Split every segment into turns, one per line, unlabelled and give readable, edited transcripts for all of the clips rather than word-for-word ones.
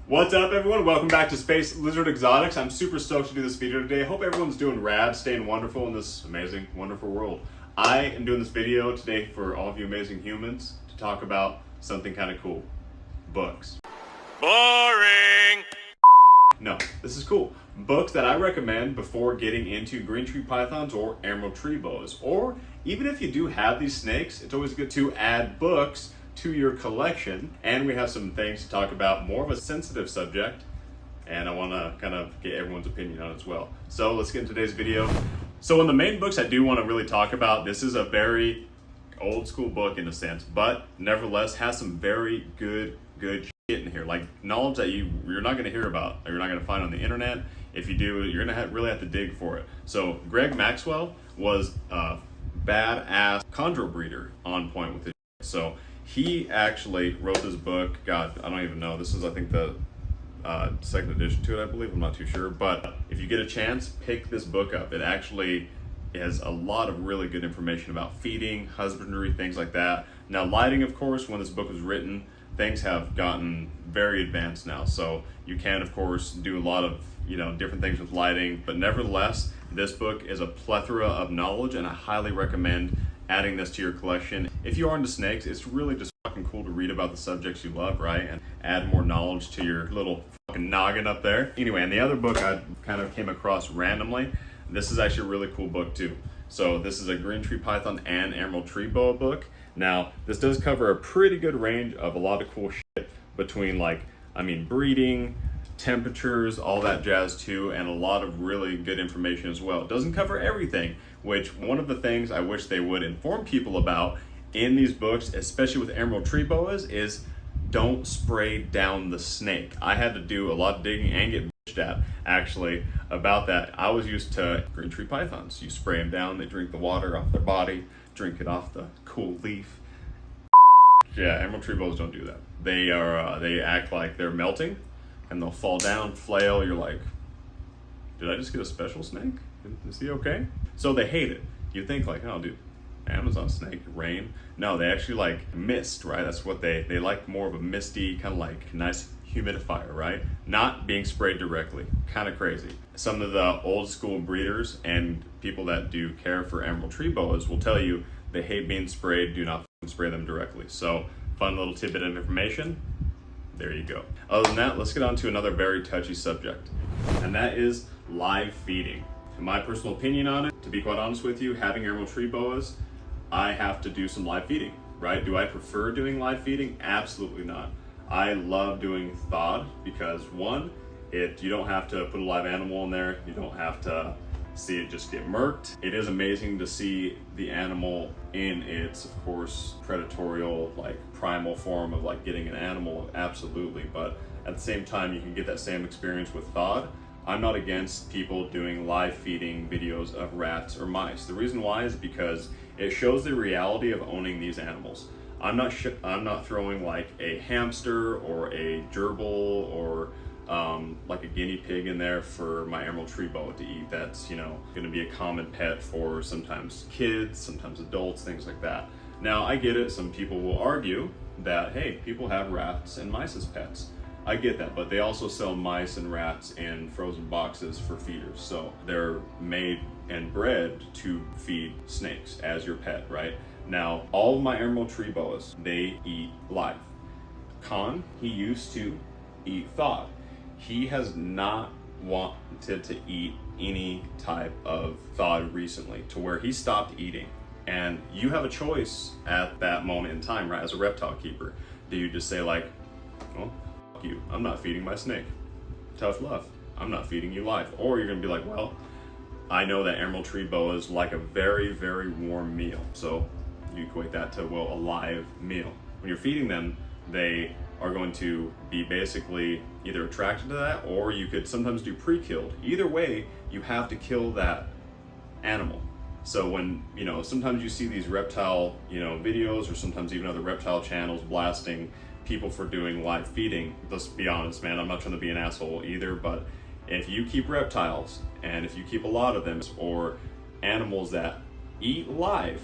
What's up, everyone? Welcome back to Space Lizard Exotics. I'm super stoked to do this video today. Hope everyone's doing rad, staying wonderful in this amazing, wonderful world. I am doing this video today for all of you amazing humans to talk about something kind of cool. Books.
Boring!
No, this is cool. Books that I recommend before getting into green tree pythons or emerald tree boas. Or even if you do have these snakes, it's always good to add books to your collection. And we have some things to talk about, more of a sensitive subject, and I want to kind of get everyone's opinion on it as well. So let's get into today's video. So in the main books I do want to really talk about, this is a very old school book in a sense, but nevertheless has some very good shit in here, like knowledge that you're not going to hear about, or you're not going to find on the internet. If you do, you're going to really have to dig for it. So Greg Maxwell was a badass chondro breeder on point with it. So he actually wrote this book. God, I don't even know. This is, I think, the second edition to it, I believe. I'm not too sure. But if you get a chance, pick this book up. It actually has a lot of really good information about feeding, husbandry, things like that. Now, lighting, of course, when this book was written, things have gotten very advanced now. So you can, of course, do a lot of different things with lighting. But nevertheless, this book is a plethora of knowledge, and I highly recommend adding this to your collection. If you are into snakes, it's really just fucking cool to read about the subjects you love, right? And add more knowledge to your little fucking noggin up there. Anyway, and the other book I kind of came across randomly, this is actually a really cool book too. So this is a green tree python and emerald tree boa book. Now, this does cover a pretty good range of a lot of cool shit between breeding, temperatures, all that jazz too, and a lot of really good information as well. It doesn't cover everything, which one of the things I wish they would inform people about in these books, especially with emerald tree boas, is don't spray down the snake. I had to do a lot of digging and get bitched at actually about that. I was used to green tree pythons. You spray them down, they drink the water off their body, drink it off the cool leaf. Yeah, emerald tree boas don't do that. They act like they're melting, and they'll fall down, flail. You're like, did I just get a special snake? Is he okay? So they hate it. You think like, oh dude, Amazon snake, rain. No, they actually like mist, right? That's what they like, more of a misty, kind of like nice humidifier, right? Not being sprayed directly. Kind of crazy. Some of the old school breeders and people that do care for emerald tree boas will tell you they hate being sprayed. Do not spray them directly. So fun little tidbit of information. There you go. Other than that, let's get on to another very touchy subject, and that is live feeding. In my personal opinion on it, to be quite honest with you, having emerald tree boas, I have to do some live feeding, right? Do I prefer doing live feeding? Absolutely not. I love doing thawed because one, you don't have to put a live animal in there. You don't have to see it just get murked. It is amazing to see the animal in its, of course, predatorial, like primal form of like getting an animal, absolutely. But at the same time, you can get that same experience with thawed. I'm not against people doing live feeding videos of rats or mice. The reason why is because it shows the reality of owning these animals. I'm not throwing like a hamster or a gerbil or like a guinea pig in there for my emerald tree boa to eat. That's going to be a common pet for sometimes kids, sometimes adults, things like that. Now I get it. Some people will argue that, hey, people have rats and mice as pets. I get that, but they also sell mice and rats in frozen boxes for feeders. So they're made and bred to feed snakes as your pet, right? Now, all of my emerald tree boas, they eat live. Khan, he used to eat thawed. He has not wanted to eat any type of thawed recently, to where he stopped eating. And you have a choice at that moment in time, right? As a reptile keeper, do you just say like, well, fuck you, I'm not feeding my snake. Tough love, I'm not feeding you live. Or you're gonna be like, well, I know that emerald tree boas like a very, very warm meal. So you equate that to, well, a live meal. When you're feeding them, they are going to be basically either attracted to that, or you could sometimes do pre-killed. Either way, you have to kill that animal. So when, sometimes you see these reptile, videos, or sometimes even other reptile channels blasting people for doing live feeding. Let's be honest, man, I'm not trying to be an asshole either, but if you keep reptiles, and if you keep a lot of them, or animals that eat live,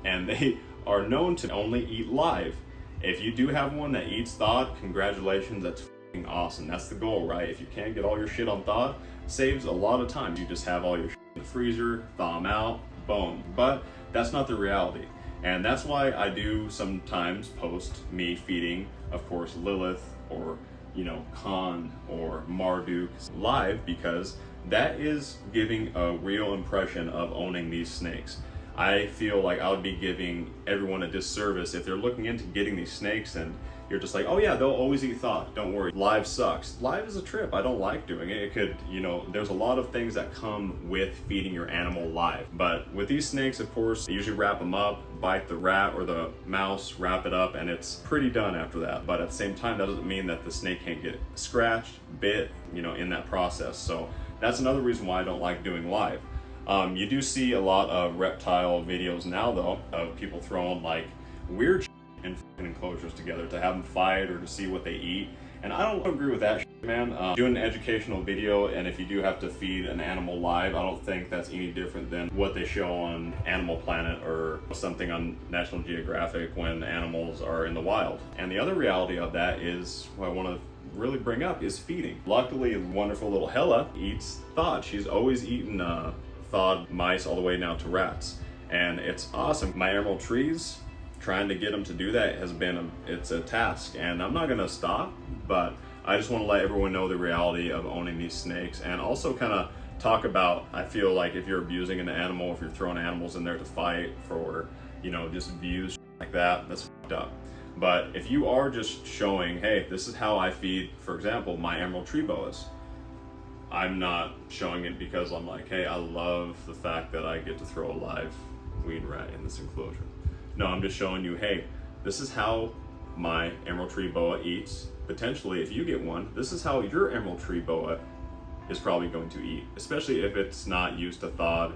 and they are known to only eat live, if you do have one that eats thawed, congratulations, that's awesome. That's the goal, right? If you can't get all your shit on Thawed, saves a lot of time. You just have all your shit in the freezer, thaw them out, boom. But that's not the reality. And that's why I do sometimes post me feeding, of course, Lilith or, Khan or Marduk live, because that is giving a real impression of owning these snakes. I feel like I would be giving everyone a disservice if they're looking into getting these snakes and you're just like, oh yeah, they'll always eat Thawed. Don't worry. Live sucks. Live is a trip. I don't like doing it. It could, there's a lot of things that come with feeding your animal live. But with these snakes, of course, they usually wrap them up, bite the rat or the mouse, wrap it up, and it's pretty done after that. But at the same time, that doesn't mean that the snake can't get scratched, bit, in that process. So that's another reason why I don't like doing live. You do see a lot of reptile videos now, though, of people throwing like weird in enclosures together to have them fight or to see what they eat. And I don't agree with that shit, man. Doing an educational video, and if you do have to feed an animal live, I don't think that's any different than what they show on Animal Planet or something on National Geographic when animals are in the wild. And the other reality of that is what I want to really bring up is feeding. Luckily, wonderful little Hella eats Thawed. She's always eaten Thawed mice all the way now to rats. And it's awesome. My emerald trees, trying to get them to do that has been it's a task, and I'm not gonna stop, but I just want to let everyone know the reality of owning these snakes, and also kind of talk about, I feel like if you're abusing an animal, if you're throwing animals in there to fight for, just views like that, that's fucked up. But if you are just showing, hey, this is how I feed, for example, my emerald tree boas, I'm not showing it because I'm like, hey, I love the fact that I get to throw a live weed rat in this enclosure. No, I'm just showing you, hey, this is how my emerald tree boa eats. Potentially, if you get one, this is how your emerald tree boa is probably going to eat, especially if it's not used to Thawed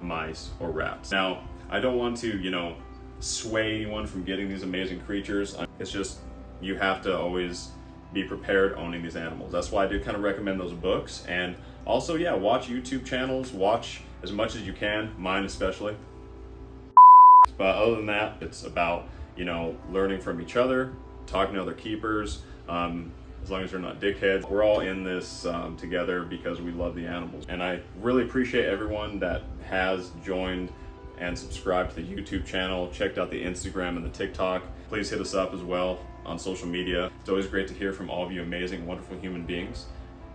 mice or rats. Now, I don't want to, sway anyone from getting these amazing creatures. It's just, you have to always be prepared owning these animals. That's why I do kind of recommend those books. And also, yeah, watch YouTube channels, watch as much as you can, mine especially. But other than that, it's about, learning from each other, talking to other keepers, as long as you're not dickheads. We're all in this together because we love the animals. And I really appreciate everyone that has joined and subscribed to the YouTube channel, checked out the Instagram and the TikTok. Please hit us up as well on social media. It's always great to hear from all of you amazing, wonderful human beings.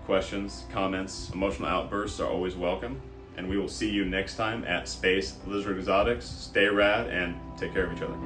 Questions, comments, emotional outbursts are always welcome. And we will see you next time at Space Lizard Exotics. Stay rad and take care of each other.